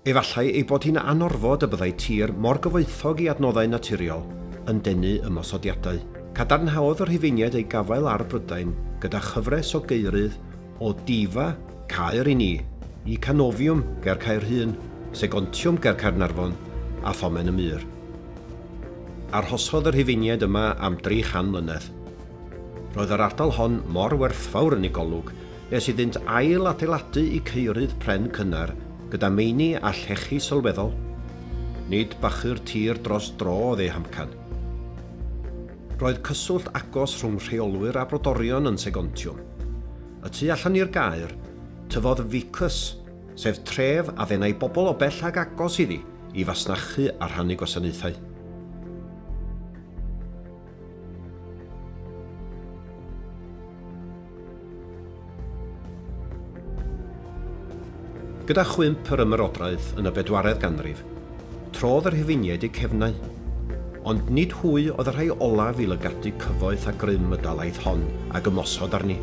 Efallai ei bod hi'n anorfod y byddai tir mor gyfoethog i adnoddau naturiol yn denu ymosodiadau. Cadarnhaodd yr Rhufeiniaid ei gafael ar Brydain gyda chyfres o geirydd o Difa, Caer i ni, i Canofiwm ger Caerhun, Segontiwm ger Caernarfon a Thomen y Mur. Arhosodd yr Rhufeiniaid yma am 300 mlynedd. Roedd yr ardal hon mor werthfawr yn ei golwg nes iddynt ail adeiladu i ceurydd pren cynnar gyda meini a llechi sylweddol. Nid bachur tir dros dro oedd ei hamcan. Roedd cyswllt agos rhwng rheolwyr a brodorion yn Segontiwm. Y tu allan i'r gaer, tyfodd ficus, sef tref a ddennau bobl o bell ag agos iddi i fasnachu a rhannu gwasanaethau. Gyda chwymp yr ymerodraeth yn y 4edd ganrif, trodd yr Rhufeiniaid eu cefnau, ond nid hwy oedd y rhai olaf i lygadu cyfoeth a grym y dalaith hon ac ymosod arni.